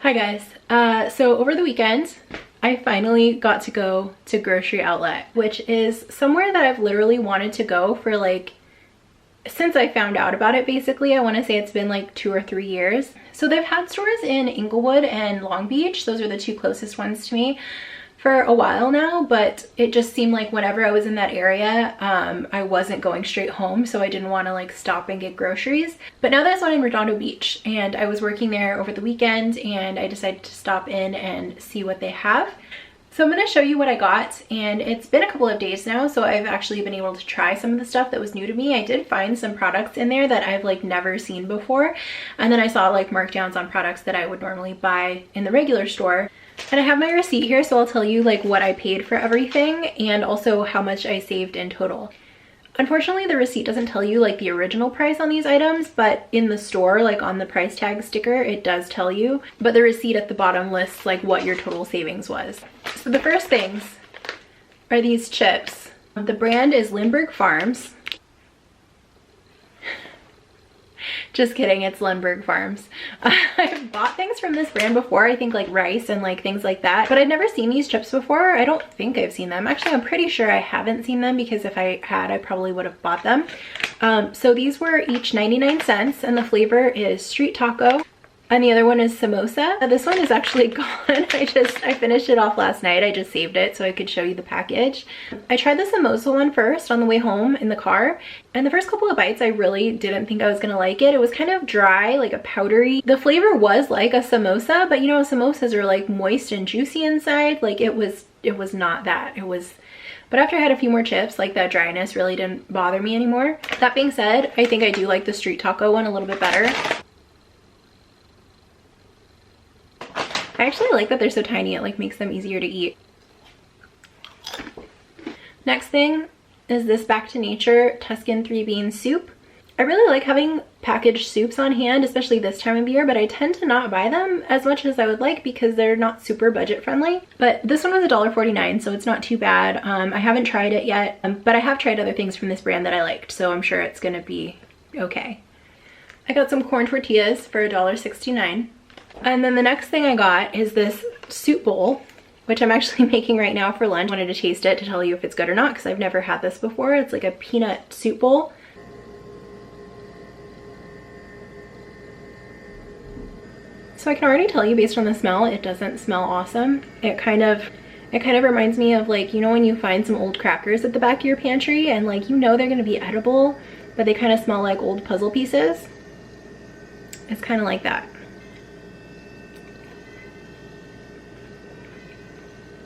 Hi guys. So over the weekend, I finally got to go to Grocery Outlet, which is somewhere that I've literally wanted to go for like, since I found out about it basically. I want to say it's been like 2 or 3 years. So they've had stores in Inglewood and Long Beach. Those are the two closest ones to me for a while now, but it just seemed like whenever I was in that area, I wasn't going straight home, so I didn't want to like stop and get groceries. But now there's one in Redondo Beach, and I was working there over the weekend and I decided to stop in and see what they have. So I'm going to show you what I got, and it's been a couple of days now, so I've actually been able to try some of the stuff that was new to me. I did find some products in there that I've like never seen before, and then I saw like markdowns on products that I would normally buy in the regular store. And I have my receipt here, so I'll tell you like what I paid for everything and also how much I saved in total. Unfortunately, the receipt doesn't tell you like the original price on these items, but in the store, like on the price tag sticker, it does tell you. But the receipt at the bottom lists like what your total savings was. So the first things are these chips. The brand is Lindbergh Farms. Just kidding, it's Lindbergh Farms. I've bought things from this brand before, I think like rice and like things like that, but I'd never seen these chips before. I don't think I've seen them. Actually, I'm pretty sure I haven't seen them, because if I had, I probably would have bought them. So these were each 99 cents, and the flavor is street taco. And the other one is samosa. This one is actually gone. I finished it off last night. I just saved it so I could show you the package. I tried the samosa one first on the way home in the car. And the first couple of bites, I really didn't think I was gonna like it. It was kind of dry, like a powdery. The flavor was like a samosa, but you know, samosas are like moist and juicy inside. Like it was not that. But after I had a few more chips, like that dryness really didn't bother me anymore. That being said, I think I do like the street taco one a little bit better. I actually like that they're so tiny, it like makes them easier to eat. Next thing is this Back to Nature Tuscan 3-bean soup. I really like having packaged soups on hand, especially this time of year, but I tend to not buy them as much as I would like because they're not super budget friendly. But this one was $1.49, so it's not too bad. I haven't tried it yet, but I have tried other things from this brand that I liked, so I'm sure it's gonna be okay. I got some corn tortillas for $1.69. And then the next thing I got is this soup bowl, which I'm actually making right now for lunch. I wanted to taste it to tell you if it's good or not, because I've never had this before. It's like a peanut soup bowl. So I can already tell you based on the smell, it doesn't smell awesome. It kind of reminds me of like, you know, when you find some old crackers at the back of your pantry and like, you know, they're gonna be edible, but they kind of smell like old puzzle pieces. It's kind of like that.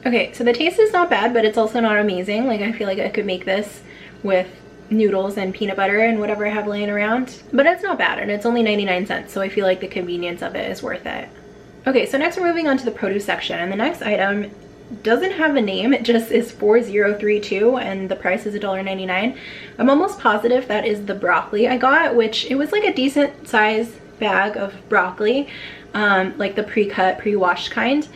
Okay, so the taste is not bad, but it's also not amazing. Like I feel like I could make this with noodles and peanut butter and whatever I have laying around, but it's not bad, and it's only 99 cents, so I feel like the convenience of it is worth it. Okay, so next we're moving on to the produce section, and the next item doesn't have a name, it just is 4032, and the price is $1.99. I'm almost positive that is the broccoli I got, which it was like a decent size bag of broccoli, like the pre-cut, pre-washed kind.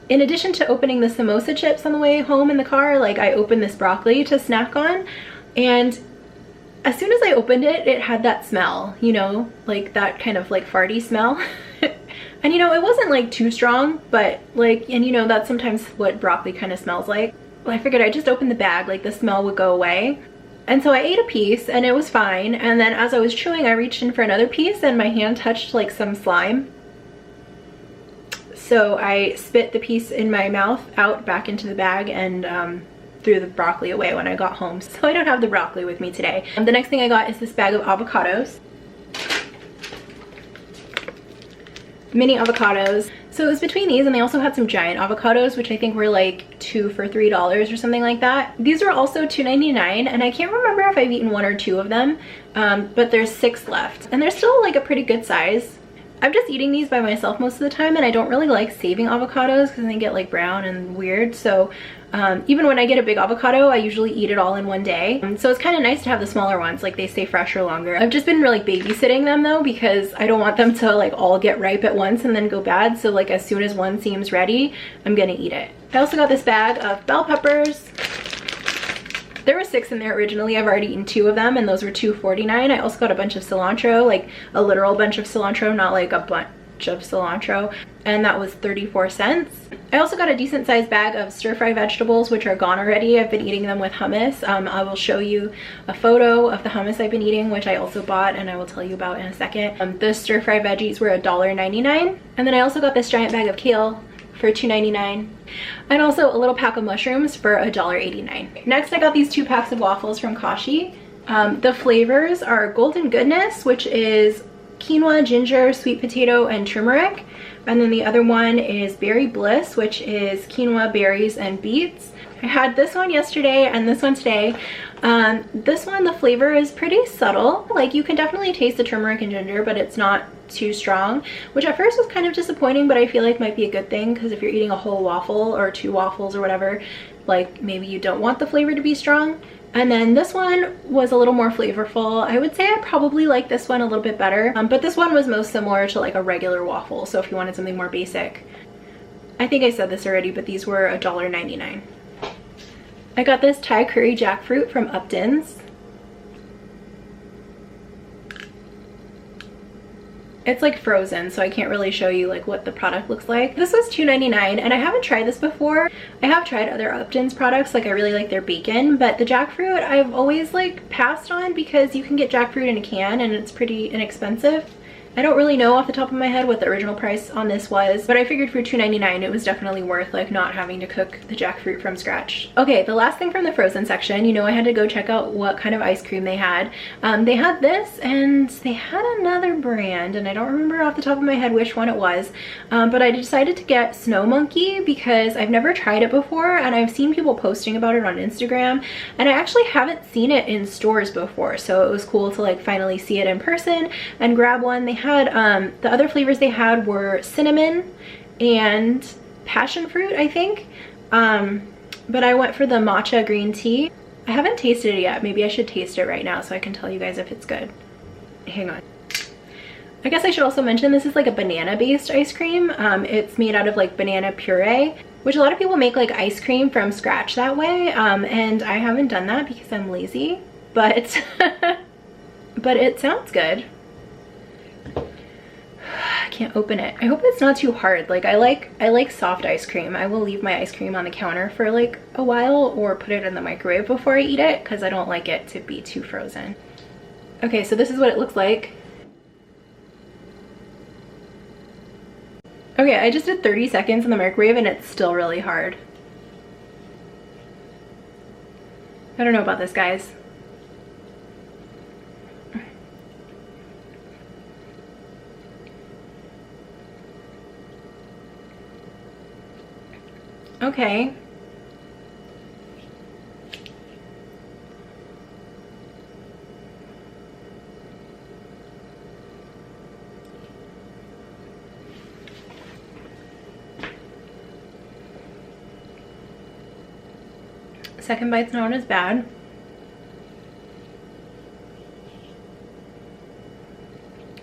In addition to opening the samosa chips on the way home in the car, like I opened this broccoli to snack on, and as soon as I opened it, it had that smell, you know, like that kind of like farty smell. And you know, it wasn't like too strong, but like, and you know, that's sometimes what broccoli kind of smells like. Well, I figured I'd just open the bag, like the smell would go away. And so I ate a piece and it was fine. And then as I was chewing, I reached in for another piece and my hand touched like some slime. So I spit the piece in my mouth out back into the bag and threw the broccoli away when I got home. So I don't have the broccoli with me today. The next thing I got is this bag of avocados. Mini avocados. So it was between these, and they also had some giant avocados, which I think were like 2 for $3 or something like that. These were also $2.99, and I can't remember if I've eaten 1 or 2 of them, but there's 6 left. And they're still like a pretty good size. I'm just eating these by myself most of the time, and I don't really like saving avocados because they get like brown and weird. So even when I get a big avocado, I usually eat it all in one day. So it's kind of nice to have the smaller ones, like they stay fresher longer. I've just been really babysitting them though, because I don't want them to like all get ripe at once and then go bad. So like as soon as one seems ready, I'm gonna eat it. I also got this bag of bell peppers. There were 6 in there originally. I've already eaten 2 of them, and those were $2.49. I also got a bunch of cilantro, like a literal bunch of cilantro, not like a bunch of cilantro, and that was 34 cents. I also got a decent sized bag of stir-fry vegetables, which are gone already. I've been eating them with hummus. I will show you a photo of the hummus I've been eating, which I also bought, and I will tell you about in a second. The stir-fry veggies were $1.99, and then I also got this giant bag of kale for $2.99, and also a little pack of mushrooms for $1.89. Next, I got these 2 packs of waffles from Kashi. The flavors are Golden Goodness, which is quinoa, ginger, sweet potato, and turmeric. And then the other one is Berry Bliss, which is quinoa, berries, and beets. I had this one yesterday and this one today. This one, the flavor is pretty subtle. Like, you can definitely taste the turmeric and ginger, but it's not too strong, which at first was kind of disappointing, but I feel like might be a good thing, because if you're eating a whole waffle or 2 waffles or whatever, like maybe you don't want the flavor to be strong. And then this one was a little more flavorful. I would say I probably like this one a little bit better, but this one was most similar to like a regular waffle. So if you wanted something more basic, I think I said this already, but these were $1.99. I got this Thai curry jackfruit from Upton's. It's like frozen, so I can't really show you like what the product looks like. This was $2.99, and I haven't tried this before. I have tried other Upton's products, like I really like their bacon, but the jackfruit I've always like passed on, because you can get jackfruit in a can and it's pretty inexpensive. I don't really know off the top of my head what the original price on this was, but I figured for $2.99 it was definitely worth like not having to cook the jackfruit from scratch. Okay, the last thing from the frozen section, you know, I had to go check out what kind of ice cream they had. They had this, and they had another brand, and I don't remember off the top of my head which one it was, but I decided to get Snow Monkey because I've never tried it before, and I've seen people posting about it on Instagram, and I actually haven't seen it in stores before, so it was cool to like finally see it in person and grab one. They had the other flavors they had were cinnamon and passion fruit, I think, but I went for the matcha green tea. I haven't tasted it yet. Maybe I should taste it right now so I can tell you guys if it's good. Hang on. I guess I should also mention this is like a banana based ice cream. It's made out of like banana puree, which a lot of people make like ice cream from scratch that way, and I haven't done that because I'm lazy, but but it sounds good. I can't open it. I hope it's not too hard. Like I like soft ice cream. I will leave my ice cream on the counter for like a while, or put it in the microwave before I eat it, because I don't like it to be too frozen. Okay, so this is what it looks like. Okay, I just did 30 seconds in the microwave and it's still really hard. I don't know about this, guys. Okay. Second bite's not as bad.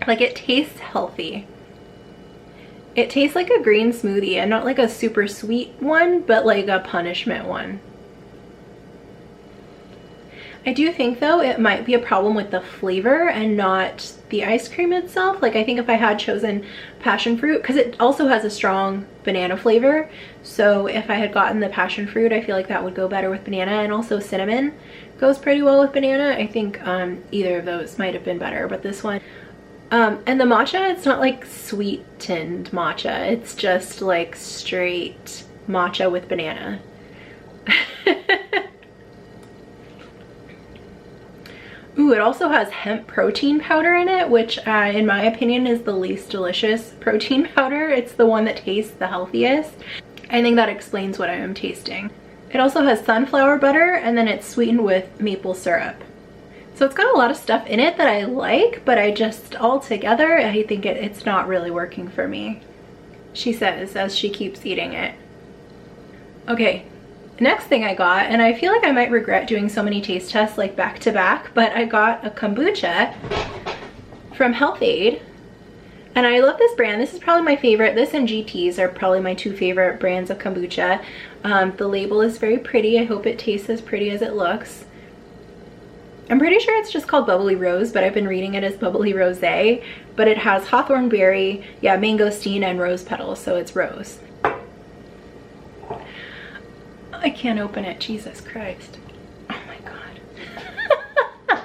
Like, it tastes healthy. It tastes like a green smoothie, and not like a super sweet one, but like a punishment one. I do think though it might be a problem with the flavor and not the ice cream itself. Like, I think if I had chosen passion fruit, because it also has a strong banana flavor, so if I had gotten the passion fruit, I feel like that would go better with banana, and also cinnamon goes pretty well with banana. I think either of those might have been better, but this one. And the matcha, it's not like sweetened matcha, it's just like straight matcha with banana. Ooh, it also has hemp protein powder in it, which in my opinion is the least delicious protein powder. It's the one that tastes the healthiest. I think that explains what I am tasting. It also has sunflower butter, and then it's sweetened with maple syrup. So it's got a lot of stuff in it that I like, but I just, all together, I think it's not really working for me, she says as she keeps eating it. Okay, next thing I got, and I feel like I might regret doing so many taste tests like back to back, but I got a kombucha from Health Aid, and I love this brand. This is probably my favorite. This and GT's are probably my 2 favorite brands of kombucha. The label is very pretty. I hope it tastes as pretty as it looks. I'm pretty sure it's just called Bubbly Rose, but I've been reading it as Bubbly Rosé. but it has hawthorn berry, yeah, mangosteen, and rose petals, so it's rose. I can't open it, Jesus Christ. Oh my God.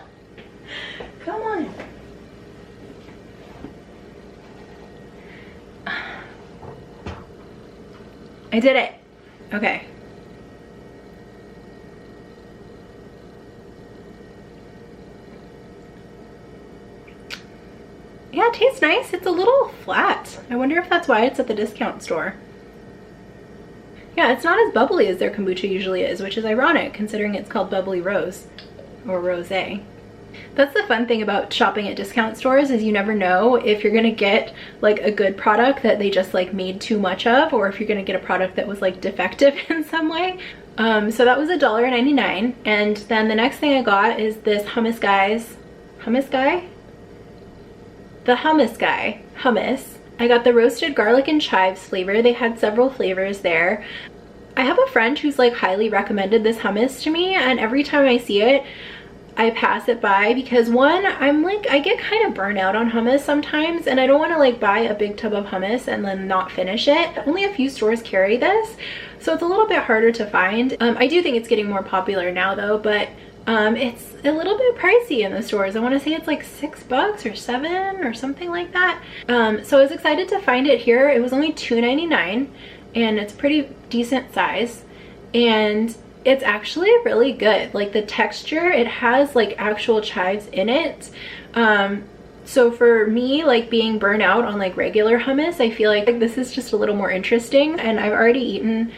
Come on. I did it. Okay. Yeah, it tastes nice. It's a little flat. I wonder if that's why it's at the discount store. Yeah, it's not as bubbly as their kombucha usually is, which is ironic considering it's called bubbly rose or rosé. That's the fun thing about shopping at discount stores, is you never know if you're gonna get like a good product that they just like made too much of, or if you're gonna get a product that was like defective in some way. So that was $1.99, and then the next thing I got is this hummus hummus. I got the roasted garlic and chives flavor. They had several flavors there. I have a friend who's like highly recommended this hummus to me, and every time I see it, I pass it by because one, I get kind of burnt out on hummus sometimes, and I don't want to like buy a big tub of hummus and then not finish it. Only a few stores carry this, so it's a little bit harder to find. I do think it's getting more popular now though, but it's a little bit pricey in the stores. I want to say it's like $6 or $7 or something like that. So I was excited to find it here. It was only $2.99, and it's pretty decent size, and it's actually really good. Like the texture, it has like actual chives in it. So for me, like being burnt out on like regular hummus, I feel like this is just a little more interesting, and I've already eaten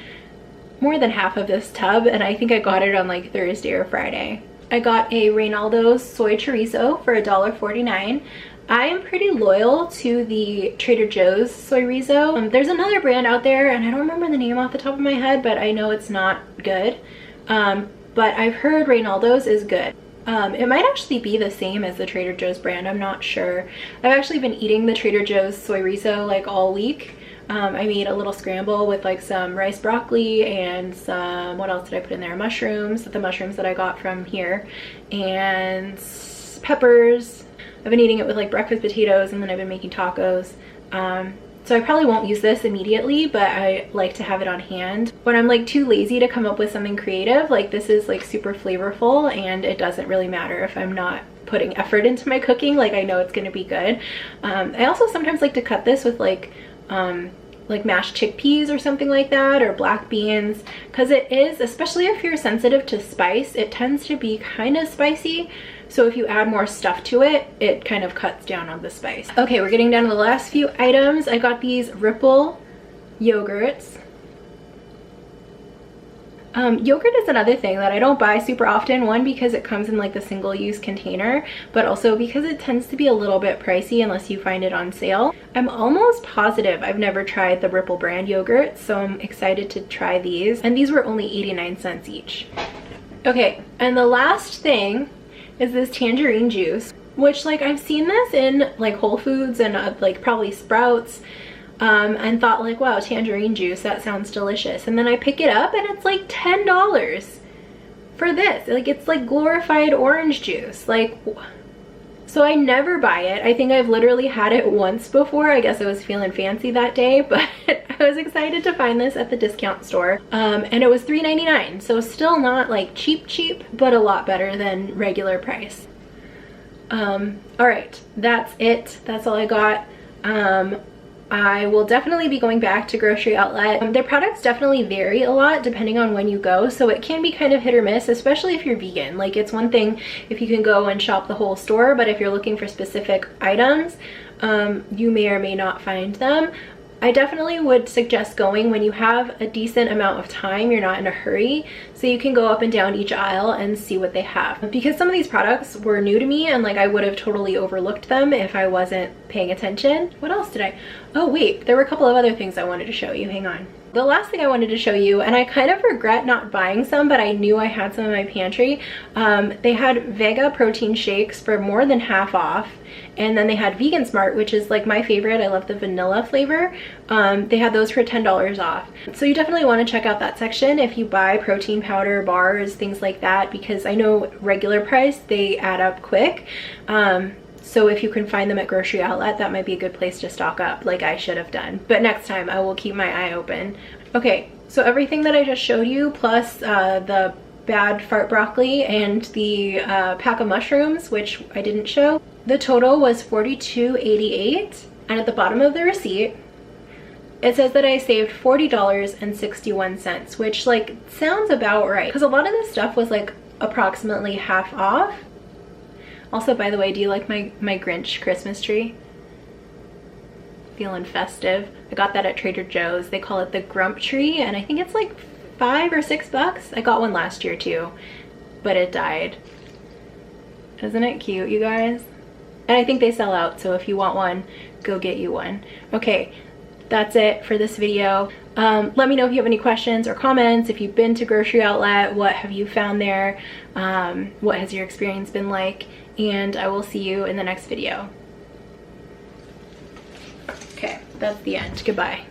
more than half of this tub, and I think I got it on like Thursday or Friday. I got a Reynaldo's soy chorizo for $1.49. I am pretty loyal to the Trader Joe's soy chorizo. There's another brand out there, and I don't remember the name off the top of my head, but I know it's not good. But I've heard Reynaldo's is good. It might actually be the same as the Trader Joe's brand, I'm not sure. I've actually been eating the Trader Joe's soy chorizo like all week. I made a little scramble with like some rice broccoli and some, what else did I put in there? Mushrooms, the mushrooms that I got from here, and peppers. I've been eating it with like breakfast potatoes, and then I've been making tacos. So I probably won't use this immediately, but I like to have it on hand. When I'm like too lazy to come up with something creative, like this is like super flavorful, and it doesn't really matter if I'm not putting effort into my cooking. Like I know it's gonna be good. I also sometimes like to cut this with like mashed chickpeas or something like that, or black beans, because it is, especially if you're sensitive to spice, it tends to be kind of spicy. So if you add more stuff to it, it kind of cuts down on the spice. Okay, we're getting down to the last few items. I got these Ripple yogurts. Yogurt is another thing that I don't buy super often. One, because it comes in like the single-use container, but also because it tends to be a little bit pricey unless you find it on sale. I'm almost positive I've never tried the Ripple brand yogurt, so I'm excited to try these. And these were only 89 cents each. Okay, and the last thing is this tangerine juice, which like I've seen this in like Whole Foods and like probably Sprouts, and thought like, wow, tangerine juice, that sounds delicious. And then I pick it up and it's like $10 for this. Like it's like glorified orange juice. Like, so I never buy it. I think I've literally had it once before. I guess I was feeling fancy that day, but I was excited to find this at the discount store. And it was $3.99, so still not like cheap, but a lot better than regular price. All right, that's it. That's all I got. I will definitely be going back to Grocery Outlet. Their products definitely vary a lot depending on when you go, so it can be kind of hit or miss, especially if you're vegan. Like it's one thing if you can go and shop the whole store, but if you're looking for specific items, you may or may not find them. I definitely would suggest going when you have a decent amount of time, you're not in a hurry, so you can go up and down each aisle and see what they have. Because some of these products were new to me, and like I would have totally overlooked them if I wasn't paying attention. What else did I? Oh wait, there were a couple of other things I wanted to show you, hang on. The last thing I wanted to show you, and I kind of regret not buying some, but I knew I had some in my pantry. They had Vega protein shakes for more than half off. And then they had Vegan Smart, which is like my favorite. I love the vanilla flavor. They had those for $10 off. So you definitely want to check out that section if you buy protein powder, bars, things like that, because I know regular price, they add up quick. So if you can find them at Grocery Outlet, that might be a good place to stock up, like I should have done. But next time I will keep my eye open. Okay, so everything that I just showed you, plus the bad fart broccoli and the pack of mushrooms, which I didn't show, the total was $42.88. And at the bottom of the receipt, it says that I saved $40.61, which like sounds about right, because a lot of this stuff was like approximately half off. Also, by the way, do you like my Grinch Christmas tree? Feeling festive. I got that at Trader Joe's. They call it the Grump tree, and I think it's like $5 or $6. I got one last year too, but it died. Isn't it cute, you guys? And I think they sell out, so if you want one, go get you one. Okay, that's it for this video. Let me know if you have any questions or comments. If you've been to Grocery Outlet, what have you found there? What has your experience been like? And I will see you in the next video. Okay, that's the end. Goodbye.